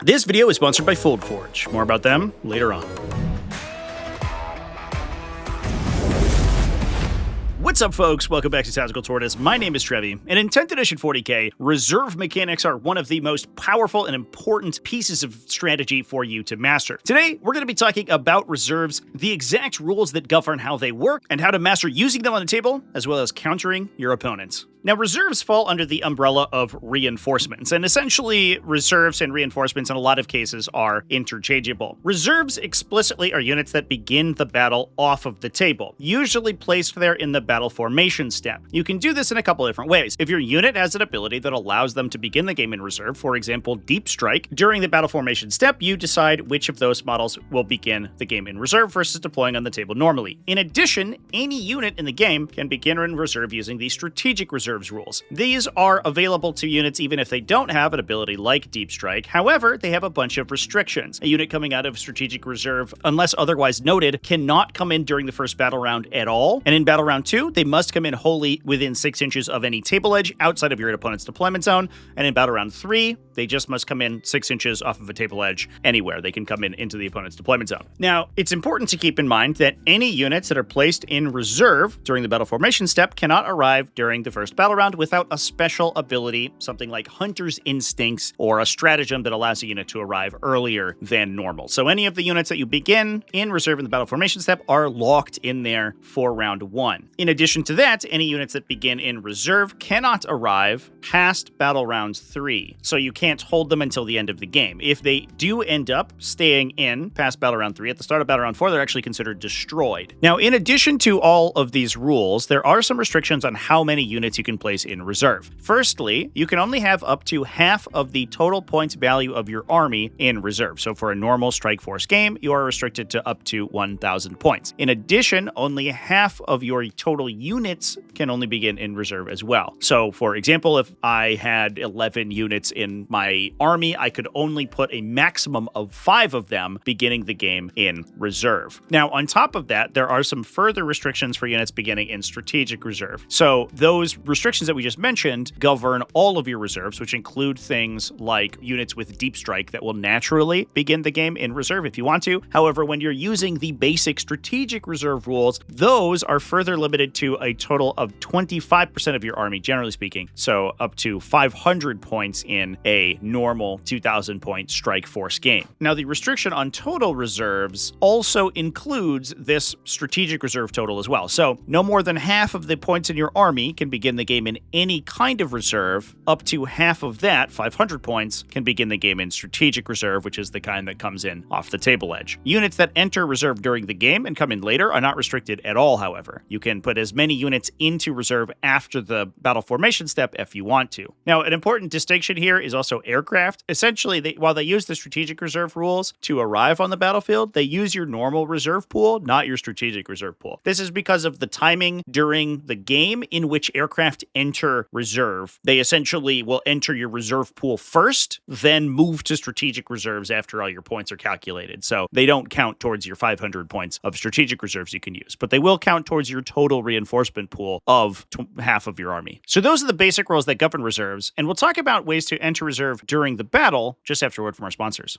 This video is sponsored by Foldforge. More about them later on. What's up, folks? Welcome back to TacticalTortoise. My name is Trevi, and in 10th edition 40k, reserve mechanics are one of the most powerful and important pieces of strategy for you to master. Today, we're going to be talking about reserves, the exact rules that govern how they work, and how to master using them on the table, as well as countering your opponents. Now, reserves fall under the umbrella of reinforcements, and essentially, reserves and reinforcements in a lot of cases are interchangeable. Reserves explicitly are units that begin the battle off of the table, usually placed there in the battle formation step. You can do this in a couple different ways. If your unit has an ability that allows them to begin the game in reserve, for example, Deep Strike, during the battle formation step, you decide which of those models will begin the game in reserve versus deploying on the table normally. In addition, any unit in the game can begin in reserve using the strategic reserves rules. These are available to units even if they don't have an ability like Deep Strike. However, they have a bunch of restrictions. A unit coming out of strategic reserve, unless otherwise noted, cannot come in during the first battle round at all. And in battle round 2, they must come in wholly within 6 inches of any table edge outside of your opponent's deployment zone. And in battle round 3, they just must come in 6 inches off of a table edge anywhere. They can come in into the opponent's deployment zone. Now, it's important to keep in mind that any units that are placed in reserve during the battle formation step cannot arrive during the first battle round without a special ability, something like Hunter's Instincts or a stratagem that allows a unit to arrive earlier than normal. So any of the units that you begin in reserve in the battle formation step are locked in there for round 1. In addition to that, any units that begin in reserve cannot arrive past battle round 3. So you can't hold them until the end of the game. If they do end up staying in past battle round 3, at the start of battle round 4, they're actually considered destroyed. Now, in addition to all of these rules, there are some restrictions on how many units you can place in reserve. Firstly, you can only have up to half of the total points value of your army in reserve. So for a normal Strike Force game, you are restricted to up to 1,000 points. In addition, only half of your total units can only begin in reserve as well. So for example, if I had 11 units in my army, I could only put a maximum of 5 of them beginning the game in reserve. Now, on top of that, there are some further restrictions for units beginning in strategic reserve. So those restrictions that we just mentioned govern all of your reserves, which include things like units with Deep Strike that will naturally begin the game in reserve if you want to. However, when you're using the basic strategic reserve rules, those are further limited to a total of 25% of your army, generally speaking. So up to 500 points in a normal 2,000 point Strike Force game. Now, the restriction on total reserves also includes this strategic reserve total as well. So no more than half of the points in your army can begin the game in any kind of reserve. Up to half of that, 500 points, can begin the game in strategic reserve, which is the kind that comes in off the table edge. Units that enter reserve during the game and come in later are not restricted at all, however. You can put as many units into reserve after the battle formation step if you want to. Now, an important distinction here is also aircraft. Essentially, while they use the strategic reserve rules to arrive on the battlefield, they use your normal reserve pool, not your strategic reserve pool. This is because of the timing during the game in which aircraft enter reserve. They essentially will enter your reserve pool first, then move to strategic reserves after all your points are calculated. So they don't count towards your 500 points of strategic reserves you can use, but they will count towards your total reinforcement pool of half of your army. So those are the basic rules that govern reserves, and we'll talk about ways to enter reserve during the battle just after a word from our sponsors.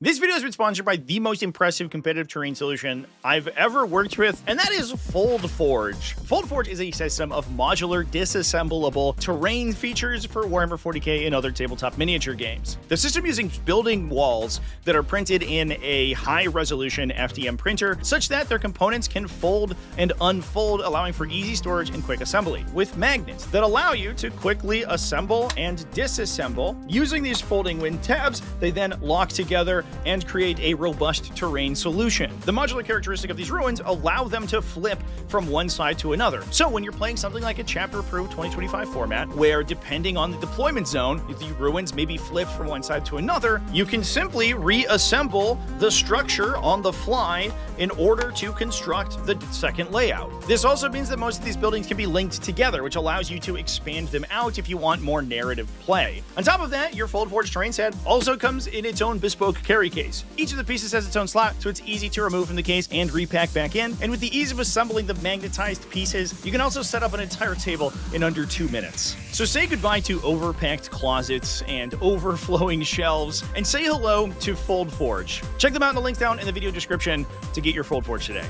This video has been sponsored by the most impressive competitive terrain solution I've ever worked with, and that is Foldforge. Foldforge is a system of modular, disassemblable terrain features for Warhammer 40k and other tabletop miniature games. The system uses building walls that are printed in a high-resolution FDM printer, such that their components can fold and unfold, allowing for easy storage and quick assembly, with magnets that allow you to quickly assemble and disassemble. Using these folding wind tabs, they then lock together and create a robust terrain solution. The modular characteristic of these ruins allow them to flip from one side to another. So when you're playing something like a Chapter Pro 2025 format, where depending on the deployment zone, the ruins may be flipped from one side to another, you can simply reassemble the structure on the fly in order to construct the second layout. This also means that most of these buildings can be linked together, which allows you to expand them out if you want more narrative play. On top of that, your Foldforge terrain set also comes in its own bespoke character carry case. Each of the pieces has its own slot, so it's easy to remove from the case and repack back in. And with the ease of assembling the magnetized pieces, you can also set up an entire table in under 2 minutes. So say goodbye to overpacked closets and overflowing shelves, and say hello to Foldforge. Check them out in the links down in the video description to get your Foldforge today.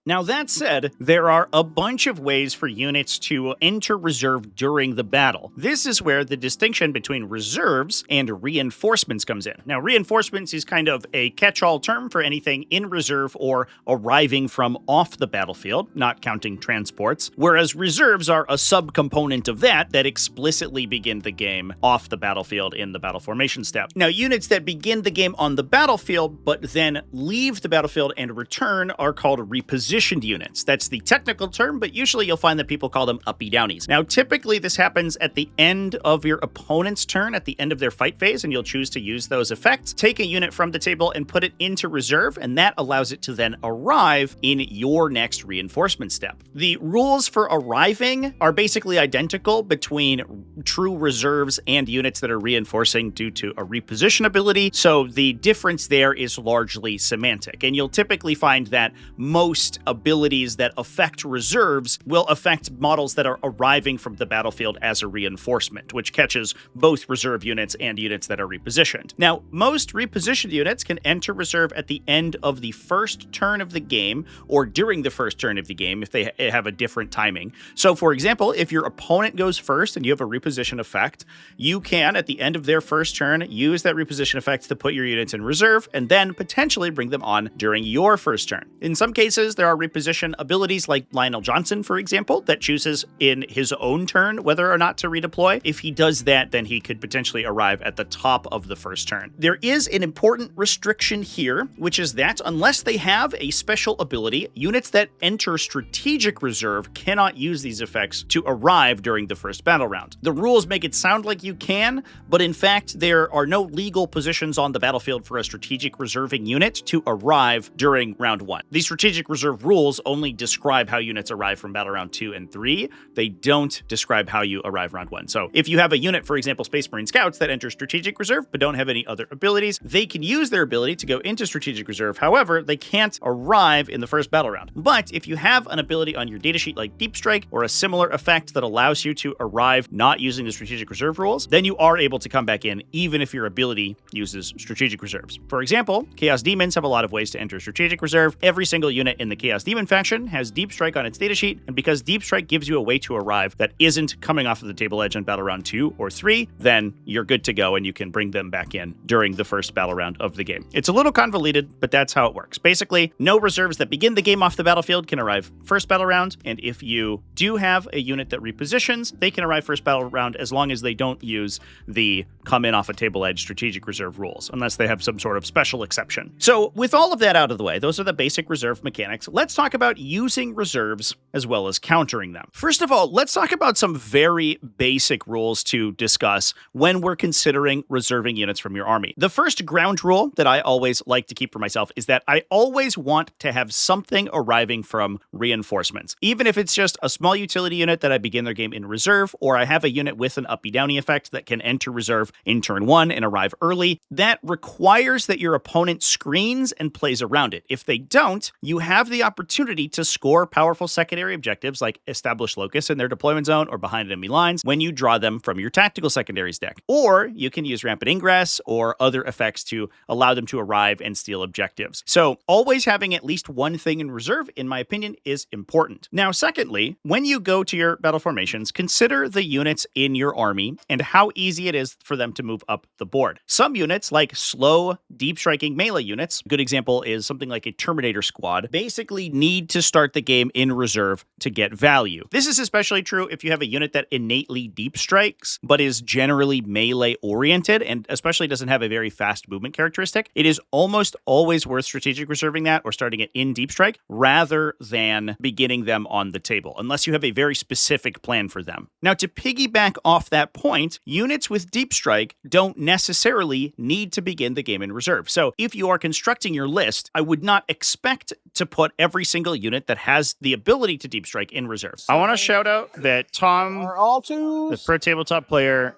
Now, that said, there are a bunch of ways for units to enter reserve during the battle. This is where the distinction between reserves and reinforcements comes in. Now, reinforcements is kind of a catch-all term for anything in reserve or arriving from off the battlefield, not counting transports, whereas reserves are a subcomponent of that explicitly begin the game off the battlefield in the battle formation step. Now, units that begin the game on the battlefield but then leave the battlefield and return are called repositioned units. That's the technical term, but usually you'll find that people call them uppy-downies. Now, typically this happens at the end of your opponent's turn, at the end of their fight phase, and you'll choose to use those effects. Take a unit from the table and put it into reserve, and that allows it to then arrive in your next reinforcement step. The rules for arriving are basically identical between true reserves and units that are reinforcing due to a reposition ability, so the difference there is largely semantic, and you'll typically find that most abilities that affect reserves will affect models that are arriving from the battlefield as a reinforcement, which catches both reserve units and units that are repositioned. Now, most repositioned units can enter reserve at the end of the first turn of the game or during the first turn of the game if they have a different timing. So, for example, if your opponent goes first and you have a reposition effect, you can, at the end of their first turn, use that reposition effect to put your units in reserve and then potentially bring them on during your first turn. In some cases, there are reposition abilities like Lionel Johnson, for example, that chooses in his own turn whether or not to redeploy. If he does that, then he could potentially arrive at the top of the first turn. There is an important restriction here, which is that unless they have a special ability, units that enter strategic reserve cannot use these effects to arrive during the first battle round. The rules make it sound like you can, but in fact, there are no legal positions on the battlefield for a strategic reserving unit to arrive during round 1. The strategic reserve rules only describe how units arrive from battle round 2 and 3. They don't describe how you arrive round 1. So if you have a unit, for example, Space Marine Scouts that enter strategic reserve but don't have any other abilities, they can use their ability to go into strategic reserve. However, they can't arrive in the first battle round. But if you have an ability on your datasheet like Deep Strike or a similar effect that allows you to arrive not using the strategic reserve rules, then you are able to come back in even if your ability uses strategic reserves. For example, Chaos Demons have a lot of ways to enter strategic reserve. Every single unit in the Chaos Demon faction has Deep Strike on its datasheet, and because Deep Strike gives you a way to arrive that isn't coming off of the table edge on battle round 2 or 3, then you're good to go and you can bring them back in during the first battle round of the game. It's a little convoluted, but that's how it works. Basically, no reserves that begin the game off the battlefield can arrive first battle round, and if you do have a unit that repositions, they can arrive first battle round as long as they don't use the come in off a table edge strategic reserve rules, unless they have some sort of special exception. So with all of that out of the way, those are the basic reserve mechanics. Let's talk about using reserves as well as countering them. First of all, let's talk about some very basic rules to discuss when we're considering reserving units from your army. The first ground rule that I always like to keep for myself is that I always want to have something arriving from reinforcements. Even if it's just a small utility unit that I begin their game in reserve, or I have a unit with an uppy-downy effect that can enter reserve in turn 1 and arrive early, that requires that your opponent screens and plays around it. If they don't, you have the opportunity to score powerful secondary objectives like establish locus in their deployment zone or behind enemy lines when you draw them from your tactical secondaries deck. Or you can use rampant ingress or other effects to allow them to arrive and steal objectives. So always having at least one thing in reserve, in my opinion, is important. Now, secondly, when you go to your battle formations, consider the units in your army and how easy it is for them to move up the board. Some units, like slow, deep striking melee units, a good example is something like a Terminator squad, basically need to start the game in reserve to get value. This is especially true if you have a unit that innately deep strikes, but is generally melee oriented, and especially doesn't have a very fast movement characteristic. It is almost always worth strategic reserving that or starting it in deep strike rather than beginning them on the table, unless you have a very specific plan for them. Now, to piggyback off that point, units with deep strike don't necessarily need to begin the game in reserve. So if you are constructing your list, I would not expect to put every single unit that has the ability to deep strike in reserve. I want to shout out that Tom, the pro tabletop player,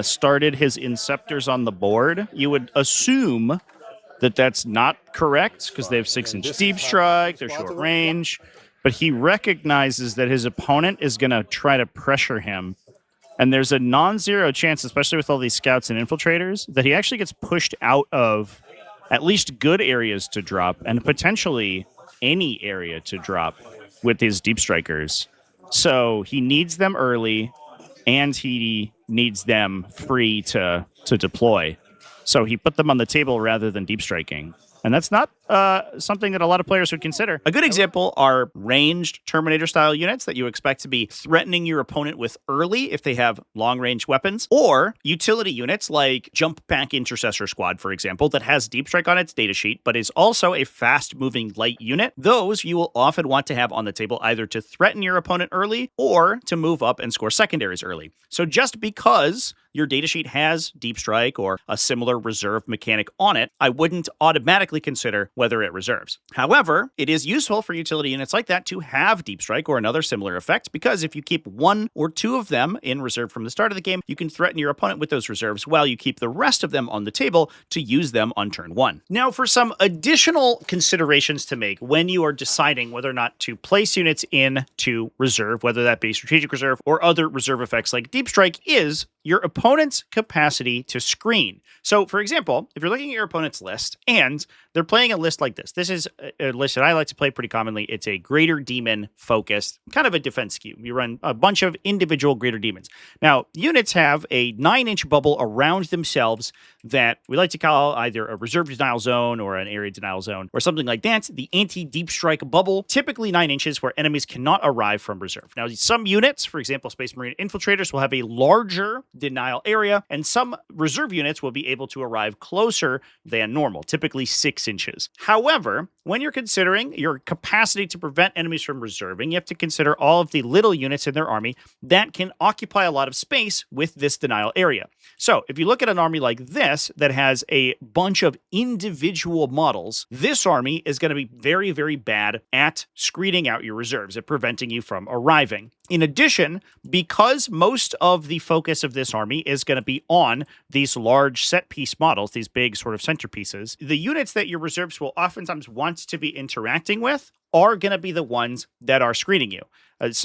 started his Inceptors on the board. You would assume that that's not correct because they have 6-inch deep strike, they're short range, but he recognizes that his opponent is going to try to pressure him. And there's a non-zero chance, especially with all these scouts and infiltrators, that he actually gets pushed out of at least good areas to drop and potentially any area to drop with his deep strikers. So he needs them early and he needs them free to deploy. So he put them on the table rather than deep striking. And that's not something that a lot of players would consider. A good example are ranged Terminator-style units that you expect to be threatening your opponent with early if they have long-range weapons, or utility units like Jump Pack Intercessor Squad, for example, that has deep strike on its datasheet, but is also a fast-moving light unit. Those you will often want to have on the table either to threaten your opponent early or to move up and score secondaries early. So just because your datasheet has deep strike or a similar reserve mechanic on it, I wouldn't automatically consider whether it reserves. However, it is useful for utility units like that to have deep strike or another similar effect, because if you keep 1 or 2 of them in reserve from the start of the game, you can threaten your opponent with those reserves while you keep the rest of them on the table to use them on turn 1. Now, for some additional considerations to make when you are deciding whether or not to place units in to reserve, whether that be strategic reserve or other reserve effects like deep strike, is your opponent's capacity to screen. So, for example, if you're looking at your opponent's list and they're playing a list like this, this is a list that I like to play pretty commonly. It's a Greater Demon focused, kind of a defense skew. You run a bunch of individual Greater Demons. Now, units have a 9-inch bubble around themselves that we like to call either a reserve denial zone or an area denial zone or something like that. The anti-deep strike bubble, typically 9 inches where enemies cannot arrive from reserve. Now, some units, for example, Space Marine Infiltrators, will have a larger denial area, and some reserve units will be able to arrive closer than normal, typically 6 inches. However, when you're considering your capacity to prevent enemies from reserving, you have to consider all of the little units in their army that can occupy a lot of space with this denial area. So if you look at an army like this that has a bunch of individual models, this army is going to be very, very bad at screening out your reserves, at preventing you from arriving. In addition, because most of the focus of this army is going to be on these large set piece models, these big sort of centerpieces, the units that your reserves will oftentimes want to be interacting with are going to be the ones that are screening you.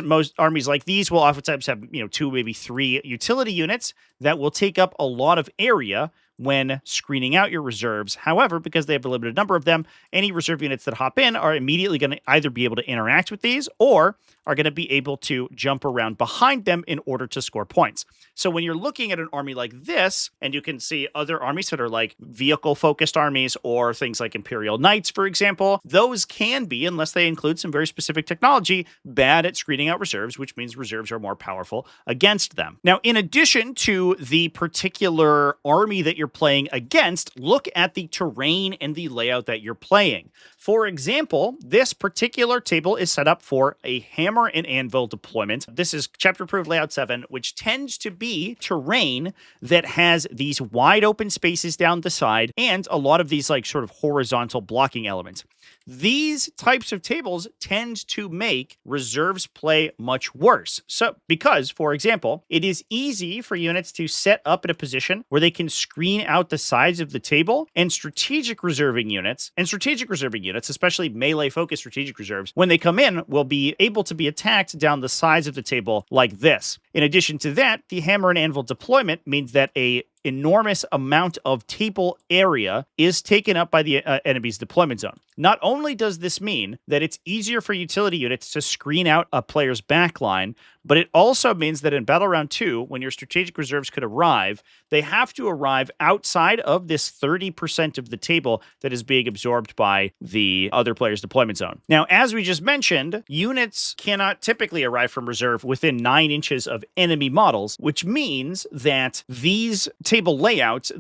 Most armies like these will oftentimes have, 2, maybe 3 utility units that will take up a lot of area when screening out your reserves. However, because they have a limited number of them, any reserve units that hop in are immediately going to either be able to interact with these or are going to be able to jump around behind them in order to score points. So when you're looking at an army like this, and you can see other armies that are like vehicle-focused armies or things like Imperial Knights, for example, those can be, unless they include some very specific technology, bad at screening out reserves, which means reserves are more powerful against them. Now, in addition to the particular army that you're playing against, look at the terrain and the layout that you're playing. For example, this particular table is set up for a hammer and anvil deployment. This is chapter approved layout 7, which tends to be terrain that has these wide open spaces down the side and a lot of these like sort of horizontal blocking elements. These types of tables tend to make reserves play much worse. So, because, for example, it is easy for units to set up in a position where they can screen out the sides of the table, and strategic reserving units, especially melee-focused strategic reserves, when they come in, will be able to be attacked down the sides of the table like this. In addition to that, the hammer and anvil deployment means that a enormous amount of table area is taken up by the enemy's deployment zone. Not only does this mean that it's easier for utility units to screen out a player's backline, but it also means that in Battle Round 2, when your strategic reserves could arrive, they have to arrive outside of this 30% of the table that is being absorbed by the other player's deployment zone. Now, as we just mentioned, units cannot typically arrive from reserve within 9 inches of enemy models, which means that these table layouts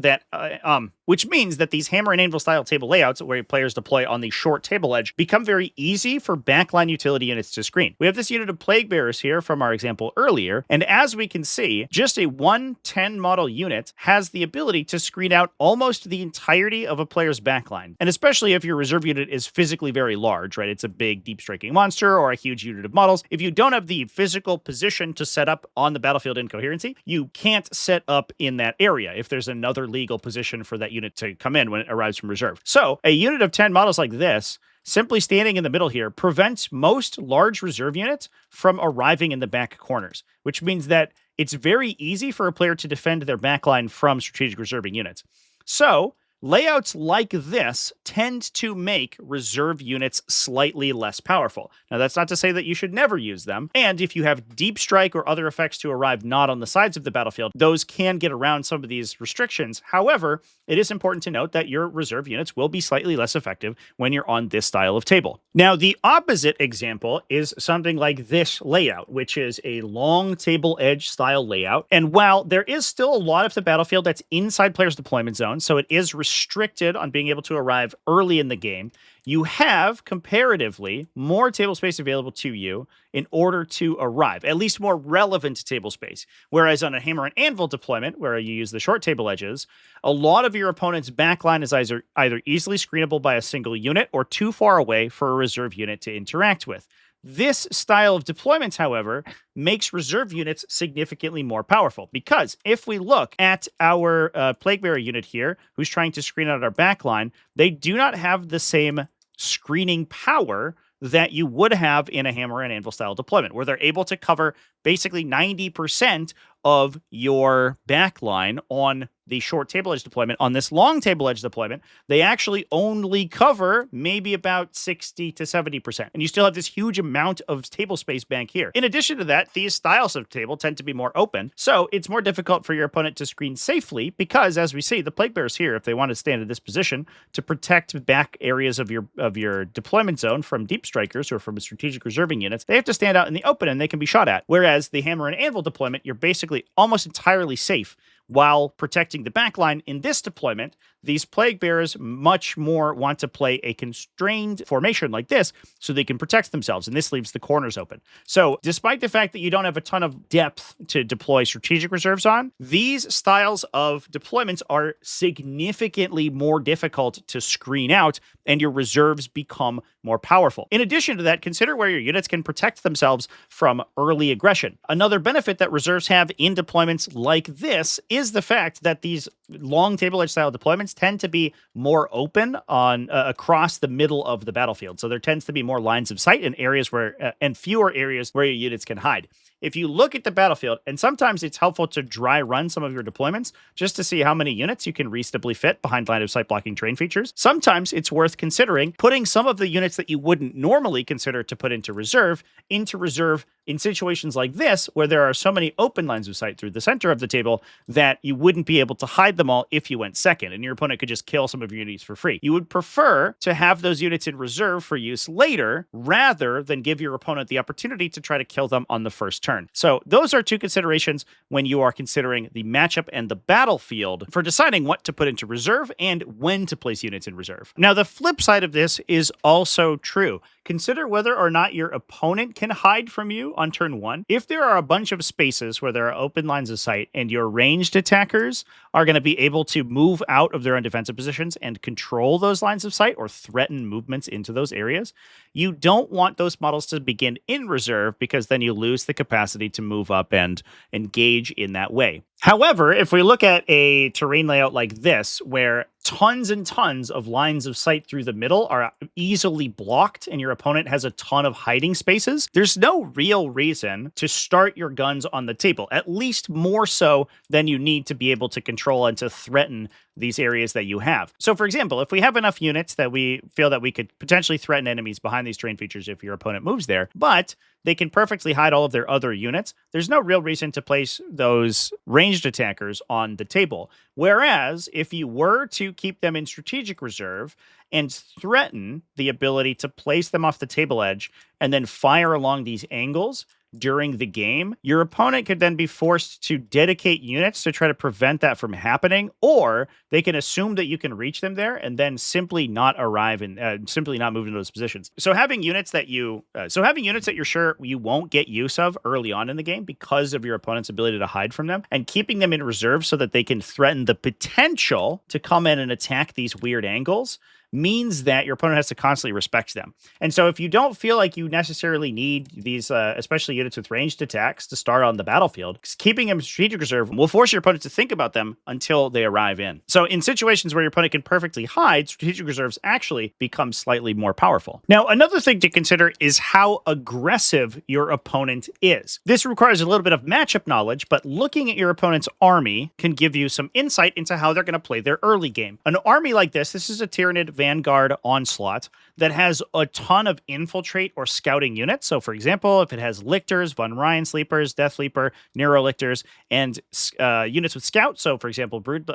which means that these hammer and anvil style table layouts where players deploy on the short table edge become very easy for backline utility units to screen. We have this unit of Plague Bearers here from our our example earlier. And as we can see, just a 110 model unit has the ability to screen out almost the entirety of a player's backline. And especially if your reserve unit is physically very large, right? It's a big, deep striking monster or a huge unit of models. If you don't have the physical position to set up on the battlefield in coherency, you can't set up in that area if there's another legal position for that unit to come in when it arrives from reserve. So a unit of 10 models like this, simply standing in the middle here, prevents most large reserve units from arriving in the back corners, which means that it's very easy for a player to defend their backline from strategic reserving units. So layouts like this tend to make reserve units slightly less powerful. Now, that's not to say that you should never use them. And if you have deep strike or other effects to arrive not on the sides of the battlefield, those can get around some of these restrictions. However, it is important to note that your reserve units will be slightly less effective when you're on this style of table. Now, the opposite example is something like this layout, which is a long table edge style layout. And while there is still a lot of the battlefield that's inside players' deployment zone, so it is restricted on being able to arrive early in the game, you have comparatively more table space available to you in order to arrive, at least more relevant table space. Whereas on a hammer and anvil deployment, where you use the short table edges, a lot of your opponent's backline is either easily screenable by a single unit or too far away for a reserve unit to interact with. This style of deployments, however, makes reserve units significantly more powerful, because if we look at our Plaguebearer unit here, who's trying to screen out our backline, they do not have the same screening power that you would have in a hammer and anvil style deployment, where they're able to cover basically 90% of your backline on the short table edge deployment. On this long table edge deployment, they actually only cover maybe about 60 to 70%. And you still have this huge amount of table space bank here. In addition to that, these styles of table tend to be more open, so it's more difficult for your opponent to screen safely because, as we see, the Plaguebearers here, if they want to stand in this position to protect back areas of your deployment zone from deep strikers or from strategic reserving units, they have to stand out in the open and they can be shot at. Whereas the hammer and anvil deployment, you're basically almost entirely safe while protecting the backline. In this deployment, these Plaguebearers much more want to play a constrained formation like this so they can protect themselves, and this leaves the corners open. So despite the fact that you don't have a ton of depth to deploy strategic reserves on, these styles of deployments are significantly more difficult to screen out, and your reserves become more powerful. In addition to that, consider where your units can protect themselves from early aggression. Another benefit that reserves have in deployments like this is the fact that these long table edge style deployments tend to be more open on across the middle of the battlefield. So there tends to be more lines of sight and areas where and fewer areas where your units can hide. If you look at the battlefield, and sometimes it's helpful to dry run some of your deployments just to see how many units you can reasonably fit behind line of sight blocking terrain features. Sometimes it's worth considering putting some of the units that you wouldn't normally consider to put into reserve in situations like this, where there are so many open lines of sight through the center of the table that you wouldn't be able to hide them all if you went second, and your opponent could just kill some of your units for free. You would prefer to have those units in reserve for use later, rather than give your opponent the opportunity to try to kill them on the first turn. So those are two considerations when you are considering the matchup and the battlefield for deciding what to put into reserve and when to place units in reserve. Now, the flip side of this is also true. Consider whether or not your opponent can hide from you on turn one. If there are a bunch of spaces where there are open lines of sight and your ranged attackers are going to be able to move out of their own defensive positions and control those lines of sight or threaten movements into those areas, you don't want those models to begin in reserve, because then you lose the capacity to move up and engage in that way. However, if we look at a terrain layout like this, where tons and tons of lines of sight through the middle are easily blocked and your opponent has a ton of hiding spaces, there's no real reason to start your guns on the table, at least more so than you need to be able to control and to threaten these areas that you have. So, for example, if we have enough units that we feel that we could potentially threaten enemies behind these terrain features if your opponent moves there, but they can perfectly hide all of their other units, there's no real reason to place those ranged attackers on the table. Whereas, if you were to keep them in strategic reserve and threaten the ability to place them off the table edge and then fire along these angles, during the game, your opponent could then be forced to dedicate units to try to prevent that from happening, or they can assume that you can reach them there and then simply not arrive and simply not move into those positions. So having units that you're sure you won't get use of early on in the game because of your opponent's ability to hide from them, and keeping them in reserve so that they can threaten the potential to come in and attack these weird angles, means that your opponent has to constantly respect them. And so if you don't feel like you necessarily need these, especially units with ranged attacks to start on the battlefield, keeping them in strategic reserve will force your opponent to think about them until they arrive in. So in situations where your opponent can perfectly hide, strategic reserves actually become slightly more powerful. Now, another thing to consider is how aggressive your opponent is. This requires a little bit of matchup knowledge, but looking at your opponent's army can give you some insight into how they're going to play their early game. An army like this is a Tyranid Vanguard Onslaught that has a ton of infiltrate or scouting units. So, for example, if it has Lictors, Von Ryan Sleepers, Death Leaper, Nero Lictors, and units with Scout, so for example, Brood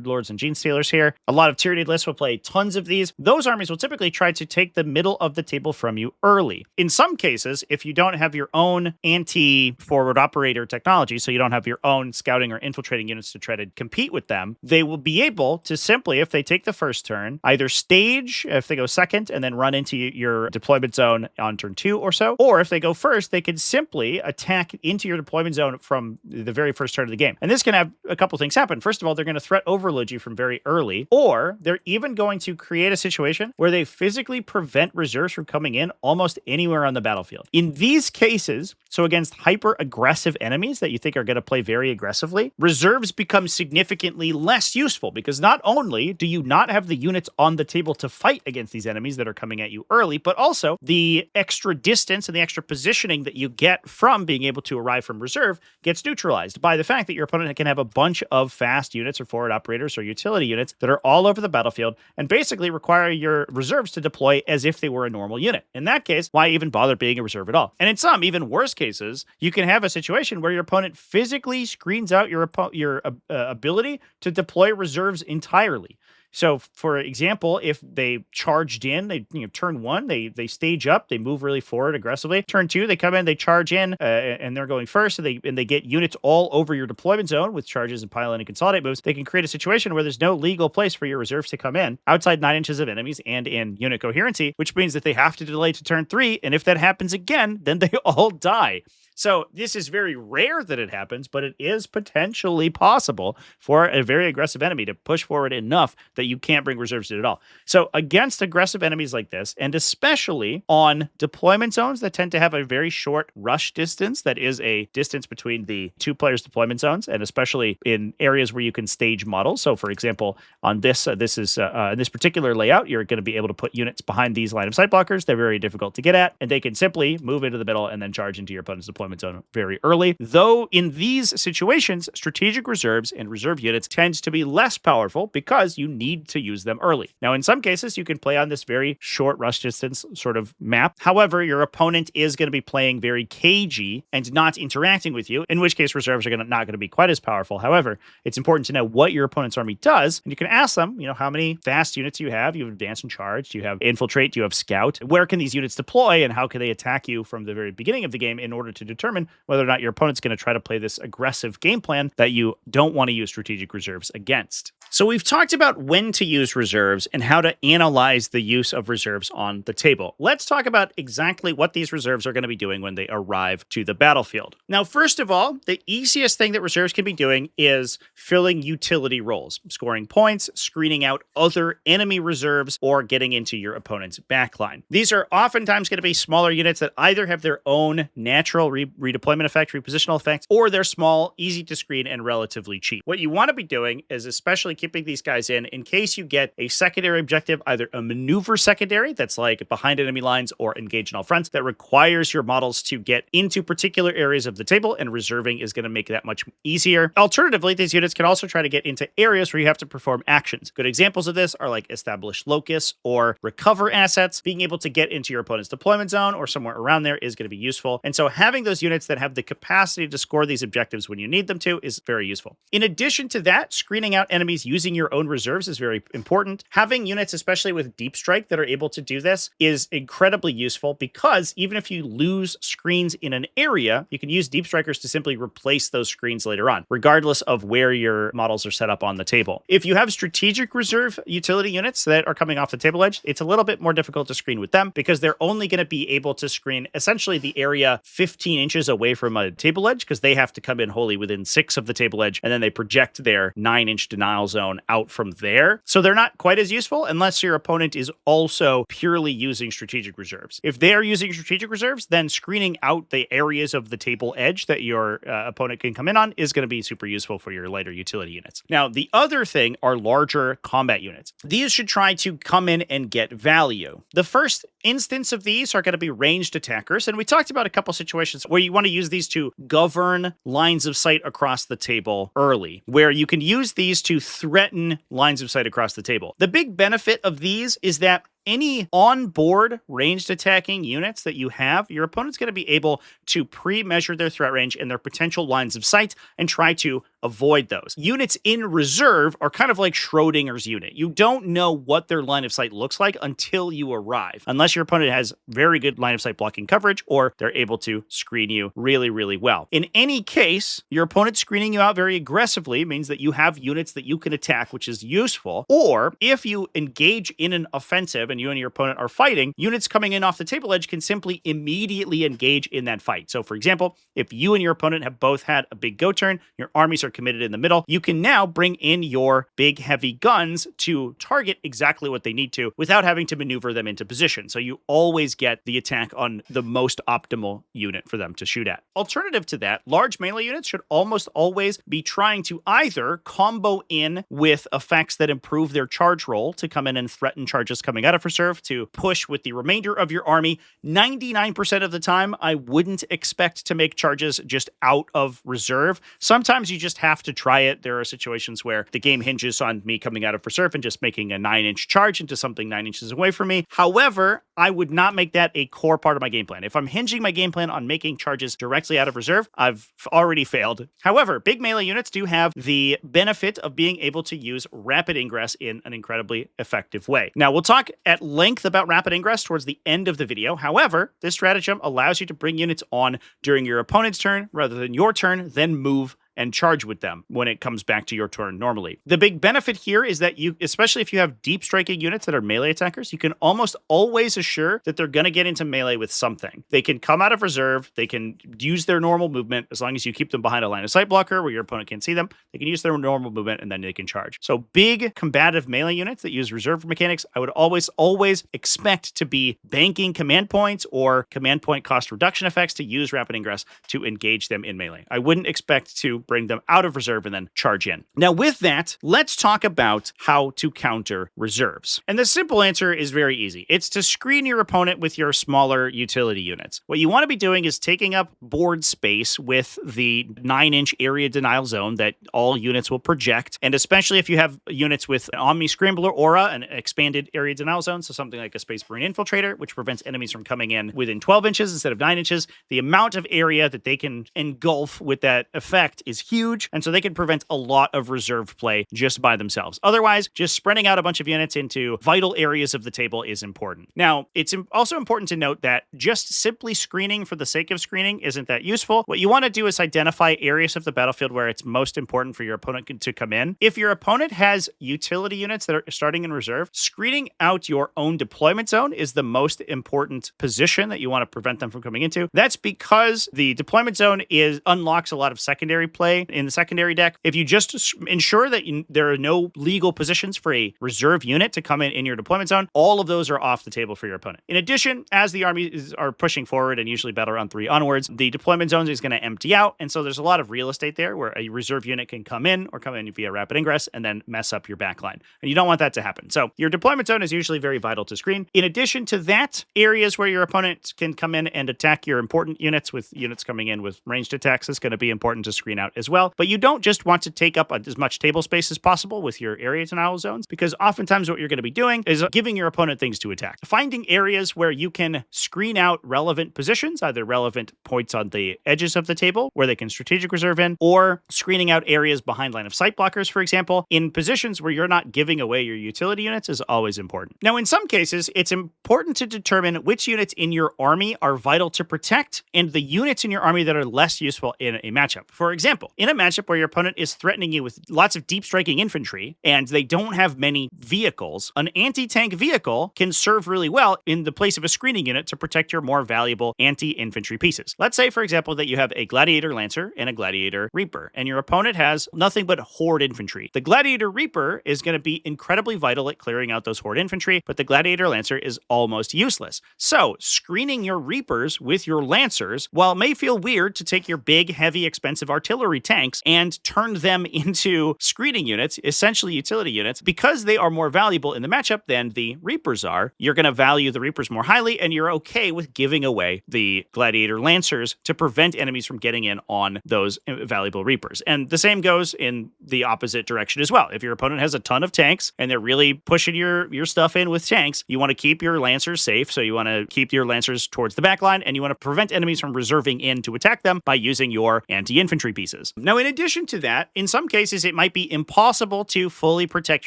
Lords and Gene Stealers here, a lot of Tyranid lists will play tons of these. Those armies will typically try to take the middle of the table from you early. In some cases, if you don't have your own anti-forward operator technology, so you don't have your own scouting or infiltrating units to try to compete with them, they will be able to simply, if they take the first turn, either stage if they go second and then run into your deployment zone on turn 2 or so, or if they go first, they can simply attack into your deployment zone from the very first turn of the game. And this can have a couple things happen. First of all, they're going to threat overload you from very early, or they're even going to create a situation where they physically prevent reserves from coming in almost anywhere on the battlefield. In these cases, so against hyper-aggressive enemies that you think are going to play very aggressively, reserves become significantly less useful because not only do you not have the units on the table to fight against these enemies that are coming at you early, but also the extra distance and the extra positioning that you get from being able to arrive from reserve gets neutralized by the fact that your opponent can have a bunch of fast units or forward operators or utility units that are all over the battlefield and basically require your reserves to deploy as if they were a normal unit. In that case, why even bother being a reserve at all? And in some even worse cases, you can have a situation where your opponent physically screens out your ability to deploy reserves entirely. So, for example, if they charged in, turn 1, they stage up, they move really forward aggressively. Turn 2, they come in, they charge in, and they're going first, and they get units all over your deployment zone with charges and pile in and consolidate moves. They can create a situation where there's no legal place for your reserves to come in outside 9 inches of enemies and in unit coherency, which means that they have to delay to turn 3, and if that happens again, then they all die. So this is very rare that it happens, but it is potentially possible for a very aggressive enemy to push forward enough that you can't bring reserves in at all. So against aggressive enemies like this, and especially on deployment zones that tend to have a very short rush distance, that is a distance between the two players' deployment zones, and especially in areas where you can stage models. So for example, on this in this particular layout, you're going to be able to put units behind these line of sight blockers. They're very difficult to get at, and they can simply move into the middle and then charge into your opponent's deployment zone very early. Though in these situations, strategic reserves and reserve units tends to be less powerful because you need to use them early. Now, in some cases, you can play on this very short rush distance sort of map. However, your opponent is going to be playing very cagey and not interacting with you, in which case reserves are not going to be quite as powerful. However, it's important to know what your opponent's army does, and you can ask them, how many fast units you have. You have advance and charge. Do you have infiltrate? Do you have scout? Where can these units deploy, and how can they attack you from the very beginning of the game in order to determine whether or not your opponent's going to try to play this aggressive game plan that you don't want to use strategic reserves against. So we've talked about when to use reserves and how to analyze the use of reserves on the table. Let's talk about exactly what these reserves are going to be doing when they arrive to the battlefield. Now, first of all, the easiest thing that reserves can be doing is filling utility roles, scoring points, screening out other enemy reserves, or getting into your opponent's backline. These are oftentimes going to be smaller units that either have their own natural redeployment effect, repositional effect, or they're small, easy to screen, and relatively cheap. What you want to be doing is especially keeping these guys in case you get a secondary objective, either a maneuver secondary that's like behind enemy lines or engage in all fronts, that requires your models to get into particular areas of the table, and reserving is going to make that much easier. Alternatively, these units can also try to get into areas where you have to perform actions. Good examples of this are like establish locus or recover assets. Being able to get into your opponent's deployment zone or somewhere around there is going to be useful. And so having those those units that have the capacity to score these objectives when you need them to is very useful. In addition to that, screening out enemies using your own reserves is very important. Having units, especially with deep strike, that are able to do this is incredibly useful, because even if you lose screens in an area, you can use deep strikers to simply replace those screens later on, regardless of where your models are set up on the table. If you have strategic reserve utility units that are coming off the table edge, it's a little bit more difficult to screen with them, because they're only going to be able to screen essentially the area 15 inches away from a table edge, because they have to come in wholly within 6 of the table edge, and then they project their 9-inch denial zone out from there. So they're not quite as useful unless your opponent is also purely using strategic reserves. If they are using strategic reserves, then screening out the areas of the table edge that your opponent can come in on is going to be super useful for your lighter utility units. Now, the other thing are larger combat units. These should try to come in and get value. The first instance of these are going to be ranged attackers, and we talked about a couple situations where you want to use these to govern lines of sight across the table early, where you can use these to threaten lines of sight across the table. The big benefit of these is that any on-board ranged attacking units that you have, your opponent's going to be able to pre-measure their threat range and their potential lines of sight and try to avoid those. Units in reserve are kind of like Schrodinger's unit. You don't know what their line of sight looks like until you arrive, unless your opponent has very good line of sight blocking coverage or they're able to screen you really, really well. In any case, your opponent screening you out very aggressively means that you have units that you can attack, which is useful. Or if you engage in an offensive and you and your opponent are fighting, units coming in off the table edge can simply immediately engage in that fight. So for example, if you and your opponent have both had a big go turn, your armies are committed in the middle, you can now bring in your big heavy guns to target exactly what they need to without having to maneuver them into position. So you always get the attack on the most optimal unit for them to shoot at. Alternative to that, large melee units should almost always be trying to either combo in with effects that improve their charge roll to come in and threaten charges coming out of reserve to push with the remainder of your army. 99% of the time, I wouldn't expect to make charges just out of reserve. Sometimes you just have to try it. There are situations where the game hinges on me coming out of reserve and just making a 9-inch charge into something 9 inches away from me. However, I would not make that a core part of my game plan. If I'm hinging my game plan on making charges directly out of reserve, I've already failed. However, big melee units do have the benefit of being able to use rapid ingress in an incredibly effective way. Now, we'll talk at length about rapid ingress towards the end of the video. However, this stratagem allows you to bring units on during your opponent's turn rather than your turn, then move and charge with them when it comes back to your turn normally. The big benefit here is that you, especially if you have deep striking units that are melee attackers, you can almost always assure that they're going to get into melee with something. They can come out of reserve, they can use their normal movement as long as you keep them behind a line of sight blocker where your opponent can't see them. They can use their normal movement and then they can charge. So big combative melee units that use reserve mechanics, I would always expect to be banking command points or command point cost reduction effects to use rapid ingress to engage them in melee. I wouldn't expect to bring them out of reserve and then charge in. Now, with that, let's talk about how to counter reserves. And the simple answer is very easy. It's to screen your opponent with your smaller utility units. What you want to be doing is taking up board space with the 9-inch area denial zone that all units will project. And especially if you have units with an Omni Scrambler aura, an expanded area denial zone, so something like a Space Marine Infiltrator, which prevents enemies from coming in within 12 inches instead of 9 inches, the amount of area that they can engulf with that effect is huge, and so they can prevent a lot of reserve play just by themselves. Otherwise, just spreading out a bunch of units into vital areas of the table is important. Now, it's also important to note that just simply screening for the sake of screening isn't that useful. What you want to do is identify areas of the battlefield where it's most important for your opponent to come in. If your opponent has utility units that are starting in reserve, screening out your own deployment zone is the most important position that you want to prevent them from coming into. That's because the deployment zone unlocks a lot of secondary play in the secondary deck. If you just ensure that there are no legal positions for a reserve unit to come in your deployment zone, all of those are off the table for your opponent. In addition, as the armies are pushing forward and usually battle round 3 onwards, the deployment zone is going to empty out, and so there's a lot of real estate there where a reserve unit can come in or come in via rapid ingress and then mess up your backline. And you don't want that to happen. So your deployment zone is usually very vital to screen. In addition to that, areas where your opponent can come in and attack your important units with units coming in with ranged attacks is going to be important to screen out out as well. But you don't just want to take up as much table space as possible with your area denial zones, because oftentimes what you're going to be doing is giving your opponent things to attack. Finding areas where you can screen out relevant positions, either relevant points on the edges of the table where they can strategic reserve in, or screening out areas behind line of sight blockers, for example, in positions where you're not giving away your utility units is always important. Now, in some cases, it's important to determine which units in your army are vital to protect and the units in your army that are less useful in a matchup. For example, in a matchup where your opponent is threatening you with lots of deep striking infantry and they don't have many vehicles, an anti-tank vehicle can serve really well in the place of a screening unit to protect your more valuable anti-infantry pieces. Let's say, for example, that you have a Gladiator Lancer and a Gladiator Reaper, and your opponent has nothing but Horde infantry. The Gladiator Reaper is going to be incredibly vital at clearing out those Horde infantry, but the Gladiator Lancer is almost useless. So, screening your Reapers with your Lancers, while it may feel weird to take your big, heavy, expensive artillery tanks and turn them into screening units, essentially utility units, because they are more valuable in the matchup than the Reapers are, you're going to value the Reapers more highly, and you're okay with giving away the Gladiator Lancers to prevent enemies from getting in on those valuable Reapers. And the same goes in the opposite direction as well. If your opponent has a ton of tanks and they're really pushing your stuff in with tanks, you want to keep your Lancers safe, so you want to keep your Lancers towards the back line, and you want to prevent enemies from reserving in to attack them by using your anti-infantry pieces. Now, in addition to that, in some cases, it might be impossible to fully protect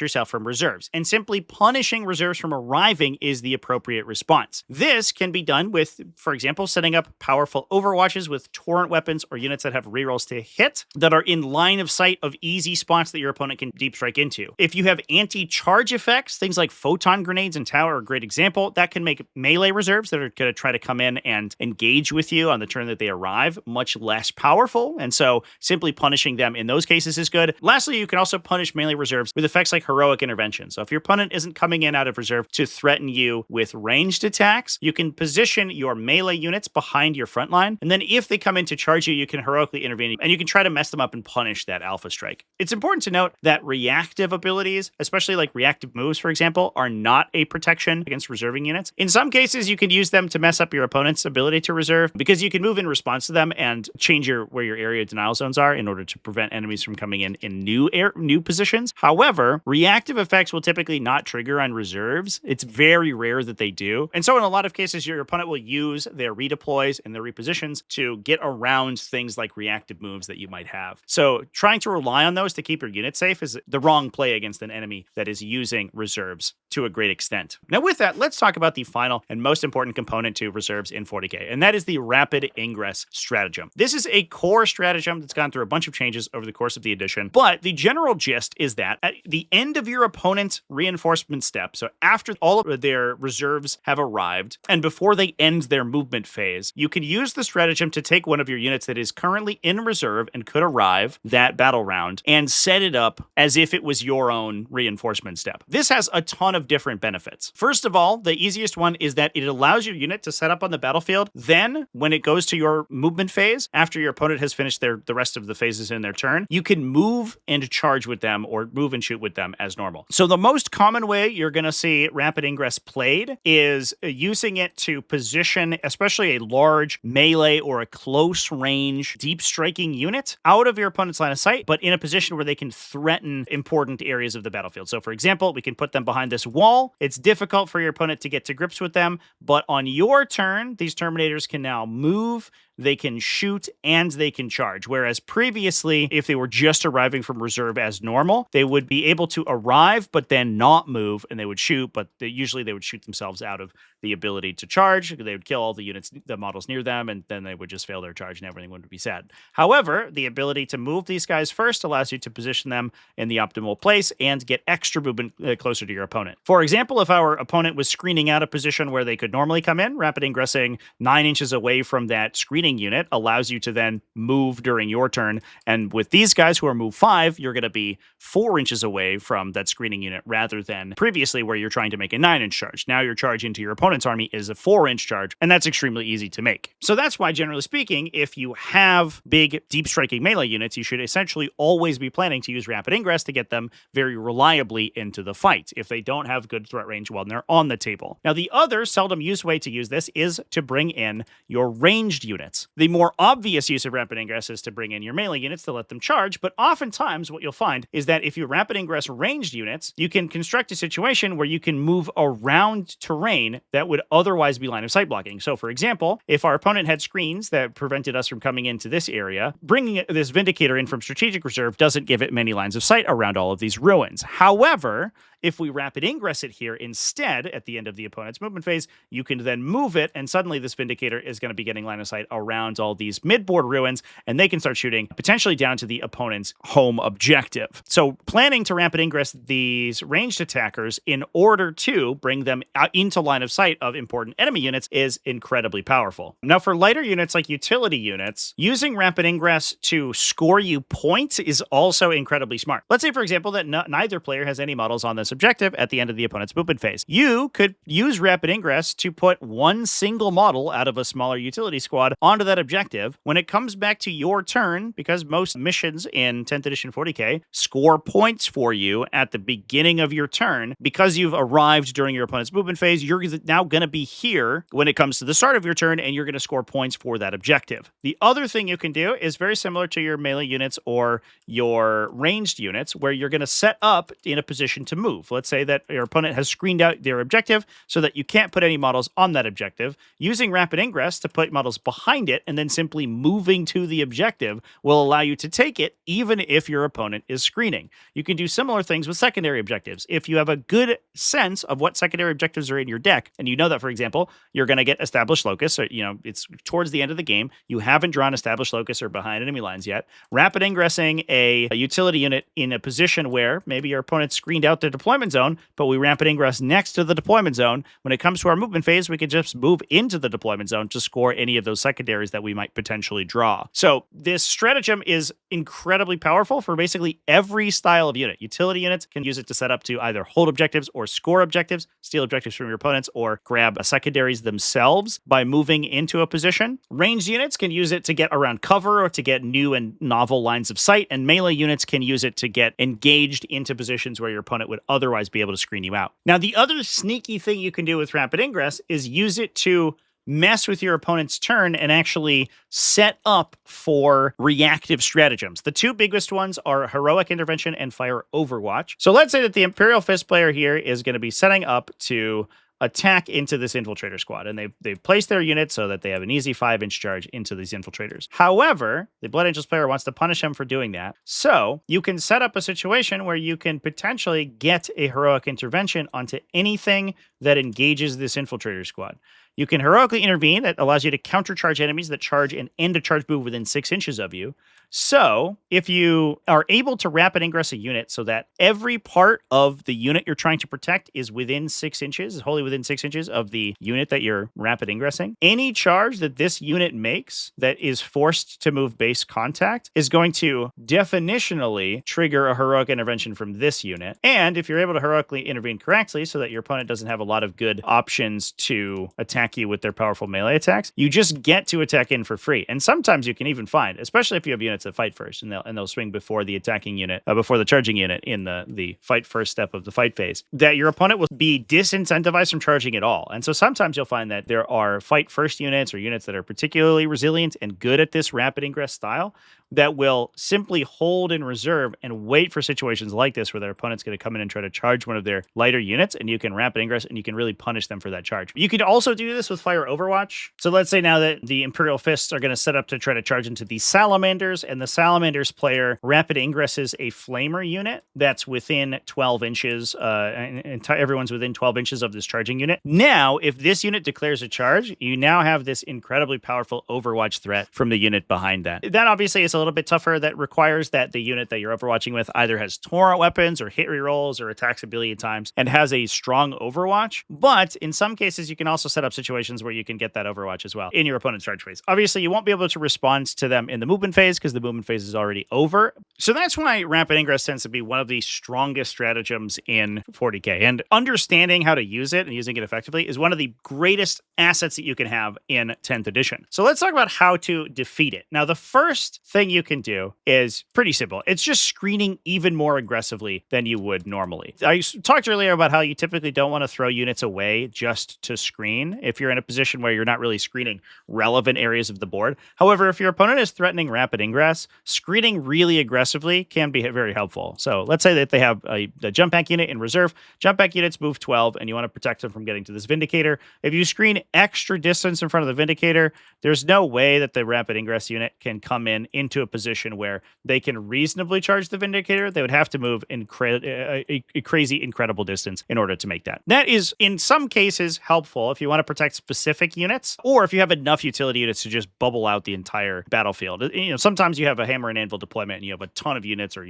yourself from reserves, and simply punishing reserves from arriving is the appropriate response. This can be done with, for example, setting up powerful overwatches with torrent weapons or units that have rerolls to hit that are in line of sight of easy spots that your opponent can deep strike into. If you have anti-charge effects, things like photon grenades and tower are a great example, that can make melee reserves that are going to try to come in and engage with you on the turn that they arrive much less powerful, and so simply punishing them in those cases is good. Lastly, you can also punish melee reserves with effects like heroic intervention. So if your opponent isn't coming in out of reserve to threaten you with ranged attacks, you can position your melee units behind your front line, and then if they come in to charge you, you can heroically intervene, and you can try to mess them up and punish that alpha strike. It's important to note that reactive abilities, especially like reactive moves, for example, are not a protection against reserving units. In some cases, you can use them to mess up your opponent's ability to reserve, because you can move in response to them and change where your area denial zones are in order to prevent enemies from coming in new positions. However, reactive effects will typically not trigger on reserves. It's very rare that they do. And so in a lot of cases, your opponent will use their redeploys and their repositions to get around things like reactive moves that you might have. So trying to rely on those to keep your unit safe is the wrong play against an enemy that is using reserves to a great extent. Now with that, let's talk about the final and most important component to reserves in 40k, and that is the rapid ingress stratagem. This is a core stratagem that's gone through a bunch of changes over the course of the edition, but the general gist is that at the end of your opponent's reinforcement step, so after all of their reserves have arrived and before they end their movement phase, you can use the stratagem to take one of your units that is currently in reserve and could arrive that battle round and set it up as if it was your own reinforcement step. This has a ton of different benefits. First of all, the easiest one is that it allows your unit to set up on the battlefield. Then, when it goes to your movement phase, after your opponent has finished the rest of the phases in their turn, you can move and charge with them or move and shoot with them as normal. So the most common way you're going to see rapid ingress played is using it to position, especially a large melee or a close range deep striking unit out of your opponent's line of sight, but in a position where they can threaten important areas of the battlefield. So for example, we can put them behind this wall. It's difficult for your opponent to get to grips with them, but on your turn, these Terminators can now move, they can shoot, and they can charge. Whereas previously, if they were just arriving from reserve as normal, they would be able to arrive, but then not move, and they would shoot, but usually they would shoot themselves out of the ability to charge. They would kill all the units, the models near them, and then they would just fail their charge and everything would be sad. However, the ability to move these guys first allows you to position them in the optimal place and get extra movement closer to your opponent. For example, if our opponent was screening out a position where they could normally come in, rapid ingressing 9 inches away from that screening unit allows you to then move during your turn. And with these guys who are move 5, you're going to be 4 inches away from that screening unit rather than previously where you're trying to make a 9-inch charge. Now your charge into your opponent's army is a 4-inch charge, and that's extremely easy to make. So that's why, generally speaking, if you have big deep striking melee units, you should essentially always be planning to use rapid ingress to get them very reliably into the fight if they don't have good threat range while they're on the table. Now the other seldom used way to use this is to bring in your ranged units. units. The more obvious use of rapid ingress is to bring in your melee units to let them charge, but oftentimes what you'll find is that if you rapid ingress ranged units, you can construct a situation where you can move around terrain that would otherwise be line of sight blocking. So for example, if our opponent had screens that prevented us from coming into this area, bringing this Vindicator in from strategic reserve doesn't give it many lines of sight around all of these ruins. However, if we rapid ingress it here instead at the end of the opponent's movement phase, you can then move it, and suddenly this Vindicator is going to be getting line of sight around all these mid-board ruins, and they can start shooting potentially down to the opponent's home objective. So planning to rapid ingress these ranged attackers in order to bring them out into line of sight of important enemy units is incredibly powerful. Now, for lighter units like utility units, using rapid ingress to score you points is also incredibly smart. Let's say, for example, that neither player has any models on this objective at the end of the opponent's movement phase. You could use rapid ingress to put one single model out of a smaller utility squad onto that objective. When it comes back to your turn, because most missions in 10th edition 40k score points for you at the beginning of your turn, because you've arrived during your opponent's movement phase, you're now going to be here when it comes to the start of your turn, and you're going to score points for that objective. The other thing you can do is very similar to your melee units or your ranged units, where you're going to set up in a position to move. Let's say that your opponent has screened out their objective so that you can't put any models on that objective. Using rapid ingress to put models behind it and then simply moving to the objective will allow you to take it even if your opponent is screening. You can do similar things with secondary objectives. If you have a good sense of what secondary objectives are in your deck, and you know that, for example, you're going to get established locus, or it's towards the end of the game, you haven't drawn established locus or behind enemy lines yet, rapid ingressing a utility unit in a position where maybe your opponent screened out their deployment zone, but we rapid ingress next to the deployment zone. When it comes to our movement phase, we can just move into the deployment zone to score any of those secondaries that we might potentially draw. So this stratagem is incredibly powerful for basically every style of unit. Utility units can use it to set up to either hold objectives or score objectives, steal objectives from your opponents, or grab secondaries themselves by moving into a position. Ranged units can use it to get around cover or to get new and novel lines of sight, and melee units can use it to get engaged into positions where your opponent would otherwise be able to screen you out. Now, the other sneaky thing you can do with rapid ingress is use it to mess with your opponent's turn and actually set up for reactive stratagems. The two biggest ones are Heroic Intervention and Fire Overwatch. So let's say that the Imperial Fist player here is going to be setting up to attack into this infiltrator squad, and they've placed their units so that they have an easy 5-inch charge into these infiltrators. However, the Blood Angels player wants to punish him for doing that, so you can set up a situation where you can potentially get a Heroic Intervention onto anything that engages this infiltrator squad. You can heroically intervene. That allows you to countercharge enemies that charge and end a charge move within 6 inches of you. So if you are able to rapid ingress a unit so that every part of the unit you're trying to protect is within 6 inches, is wholly within 6 inches of the unit that you're rapid ingressing, any charge that this unit makes that is forced to move base contact is going to definitionally trigger a heroic intervention from this unit. And if you're able to heroically intervene correctly so that your opponent doesn't have a lot of good options to attack you with their powerful melee attacks, you just get to attack in for free. And sometimes you can even find, especially if you have units that fight first, and they'll swing before the attacking unit, before the charging unit in the fight first step of the fight phase, that your opponent will be disincentivized from charging at all. And so sometimes you'll find that there are fight first units or units that are particularly resilient and good at this rapid ingress style that will simply hold in reserve and wait for situations like this where their opponent's going to come in and try to charge one of their lighter units, and you can rapid ingress and you can really punish them for that charge. You could also do this with Fire Overwatch. So let's say now that the Imperial Fists are going to set up to try to charge into the Salamanders, and the Salamanders player rapid ingresses a Flamer unit that's within 12 inches, and everyone's within 12 inches of this charging unit. Now, if this unit declares a charge, you now have this incredibly powerful Overwatch threat from the unit behind that. That obviously is a little bit tougher. That requires that the unit that you're overwatching with either has torrent weapons or hit rerolls or attacks a billion times and has a strong Overwatch. But in some cases, you can also set up situations where you can get that Overwatch as well in your opponent's charge phase. Obviously, you won't be able to respond to them in the movement phase because the movement phase is already over. So that's why rapid ingress tends to be one of the strongest stratagems in 40k. And understanding how to use it and using it effectively is one of the greatest assets that you can have in 10th edition. So let's talk about how to defeat it. Now, the first thing thing you can do is pretty simple. It's just screening even more aggressively than you would normally. I talked earlier about how you typically don't want to throw units away just to screen if you're in a position where you're not really screening relevant areas of the board. However, if your opponent is threatening rapid ingress, screening really aggressively can be very helpful. So let's say that they have a jump back unit in reserve. Jump back units move 12, and you want to protect them from getting to this Vindicator. If you screen extra distance in front of the Vindicator, there's no way that the rapid ingress unit can come into a position where they can reasonably charge the Vindicator. They would have to move a crazy, incredible distance in order to make that. That is, in some cases, helpful if you want to protect specific units, or if you have enough utility units to just bubble out the entire battlefield. Sometimes you have a hammer and anvil deployment, and you have a ton of units or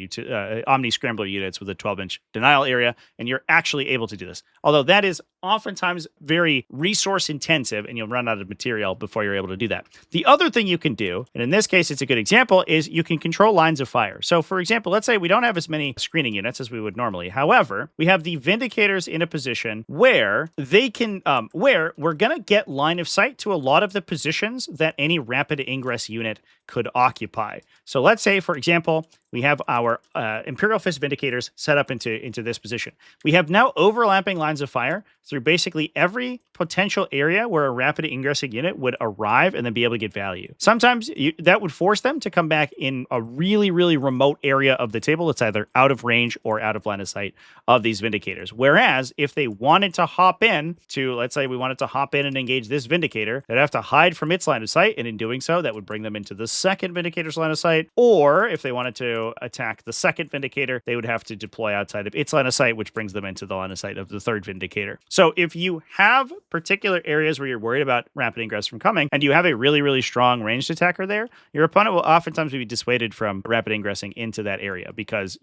Omni Scrambler units with a 12-inch denial area, and you're actually able to do this. Although that is oftentimes very resource intensive, and you'll run out of material before you're able to do that. The other thing you can do, and in this case it's a good example, is you can control lines of fire. So for example, let's say we don't have as many screening units as we would normally. However, we have the Vindicators in a position where they can, where we're going to get line of sight to a lot of the positions that any rapid ingress unit could occupy. So let's say, for example, we have our Imperial Fist Vindicators set up into this position. We have now overlapping lines of fire through basically every potential area where a rapid ingressing unit would arrive and then be able to get value. Sometimes that would force them to come back in a really, really remote area of the table that's either out of range or out of line of sight of these Vindicators. Whereas if they wanted to hop in to, let's say we wanted to hop in and engage this Vindicator, they'd have to hide from its line of sight, and in doing so, that would bring them into the second Vindicator's line of sight. Or if they wanted to attack the second Vindicator, they would have to deploy outside of its line of sight, which brings them into the line of sight of the third Vindicator. So if you have particular areas where you're worried about rapid ingress from coming, and you have a really, really strong ranged attacker there, your opponent will oftentimes be dissuaded from rapid ingressing into that area because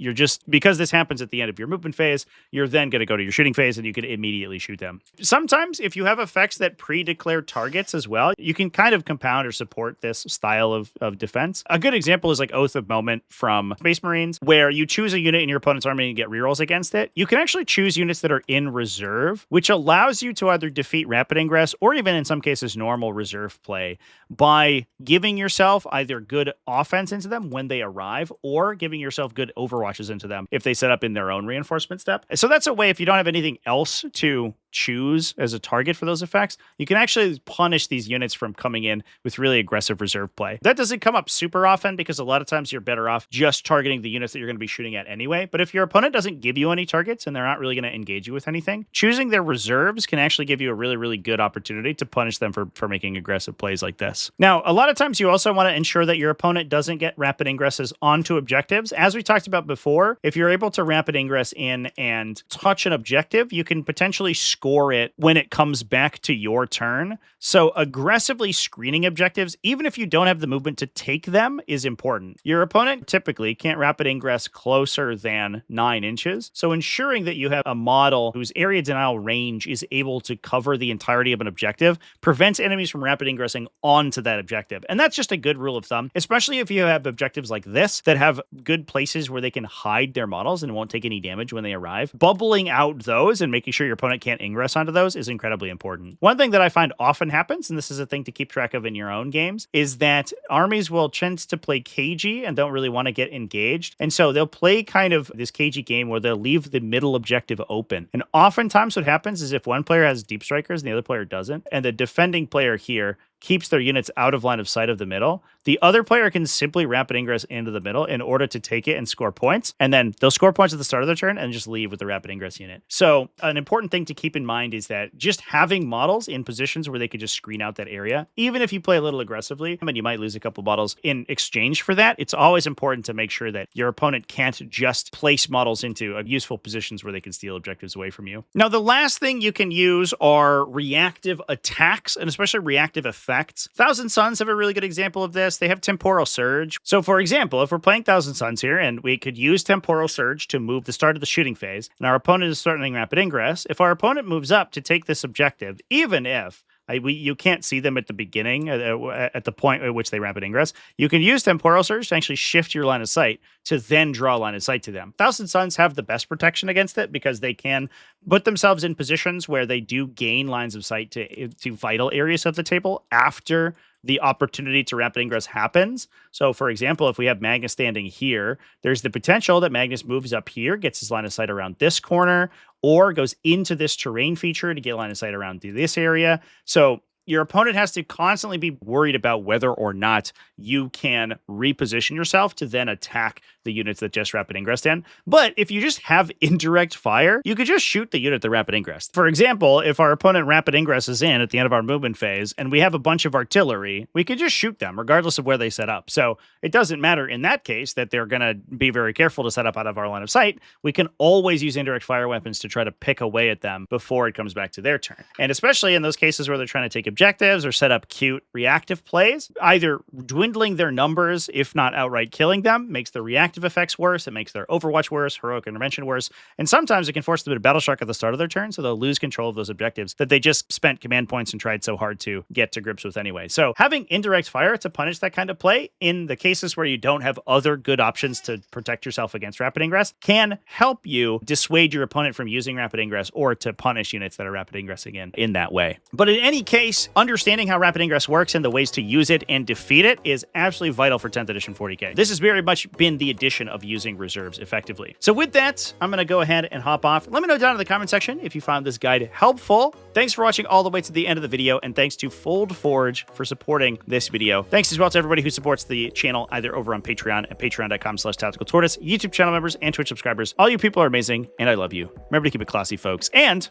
because this happens at the end of your movement phase, you're then going to go to your shooting phase and you can immediately shoot them. Sometimes if you have effects that pre-declare targets as well, you can kind of compound or support this style of defense. A good example is like Oath of Moment from Space Marines, where you choose a unit in your opponent's army and get rerolls against it. You can actually choose units that are in reserve, which allows you to either defeat rapid ingress or even in some cases normal reserve play by giving yourself either good offense into them when they arrive or giving yourself good overwatches into them if they set up in their own reinforcement step. So that's a way, if you don't have anything else to choose as a target for those effects, you can actually punish these units from coming in with really aggressive reserve play. That doesn't come up super often because a lot of times you're better off just targeting the units that you're going to be shooting at anyway. But if your opponent doesn't give you any targets and they're not really going to engage you with anything, choosing their reserves can actually give you a really, really good opportunity to punish them for making aggressive plays like this. Now, a lot of times you also want to ensure that your opponent doesn't get rapid ingresses onto objectives. As we talked about before, if you're able to rapid ingress in and touch an objective, you can potentially score it when it comes back to your turn. So aggressively screening objectives, even if you don't have the movement to take them, is important. Your opponent typically can't rapid ingress closer than 9 inches. So ensuring that you have a model whose area denial range is able to cover the entirety of an objective prevents enemies from rapid ingressing onto that objective. And that's just a good rule of thumb, especially if you have objectives like this that have good places where they can hide their models and won't take any damage when they arrive. Bubbling out those and making sure your opponent can't ingress onto those is incredibly important. One thing that I find often happens, and this is a thing to keep track of in your own games, is that armies will tend to play cagey and don't really want to get engaged. And so they'll play kind of this cagey game where they'll leave the middle objective open. And oftentimes what happens is if one player has deep strikers and the other player doesn't, and the defending player here keeps their units out of line of sight of the middle, the other player can simply rapid ingress into the middle in order to take it and score points. And then they'll score points at the start of their turn and just leave with the rapid ingress unit. So an important thing to keep in mind is that just having models in positions where they could just screen out that area, even if you play a little aggressively, and you might lose a couple models in exchange for that, it's always important to make sure that your opponent can't just place models into useful positions where they can steal objectives away from you. Now, the last thing you can use are reactive attacks, and especially reactive effects. Thousand Suns have a really good example of this. They have Temporal Surge. So for example, if we're playing Thousand Suns here and we could use Temporal Surge to move the start of the shooting phase, and our opponent is starting rapid ingress, if our opponent moves up to take this objective, even if you can't see them at the beginning, at the point at which they rapid ingress, you can use Temporal Surge to actually shift your line of sight to then draw line of sight to them. Thousand Suns have the best protection against it because they can put themselves in positions where they do gain lines of sight to vital areas of the table after the opportunity to rapid ingress happens. So for example, if we have Magnus standing here, there's the potential that Magnus moves up here, gets his line of sight around this corner, or goes into this terrain feature to get line of sight around this area. So your opponent has to constantly be worried about whether or not you can reposition yourself to then attack the units that just rapid ingressed in. But if you just have indirect fire, you could just shoot the unit that rapid ingress. For example, if our opponent rapid ingresses in at the end of our movement phase and we have a bunch of artillery, we could just shoot them regardless of where they set up. So it doesn't matter in that case that they're going to be very careful to set up out of our line of sight. We can always use indirect fire weapons to try to pick away at them before it comes back to their turn. And especially in those cases where they're trying to take objectives or set up cute reactive plays, either dwindling their numbers, if not outright killing them, makes the reactive effects worse. It makes their Overwatch worse, heroic intervention worse, and sometimes it can force them to battle shock at the start of their turn, so they'll lose control of those objectives that they just spent command points and tried so hard to get to grips with anyway. So having indirect fire to punish that kind of play in the cases where you don't have other good options to protect yourself against rapid ingress can help you dissuade your opponent from using rapid ingress or to punish units that are rapid ingressing in that way. But in any case, understanding how rapid ingress works and the ways to use it and defeat it is absolutely vital for 10th edition 40k. This has very much been the addition of using reserves effectively. So with that, I'm going to go ahead and hop off. Let me know down in the comment section if you found this guide helpful. Thanks for watching all the way to the end of the video, and thanks to Foldforge for supporting this video. Thanks as well to everybody who supports the channel either over on Patreon at patreon.com/TacticalTortoise, YouTube channel members, and Twitch subscribers. All you people are amazing, and I love you. Remember to keep it classy, folks, and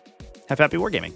have happy wargaming.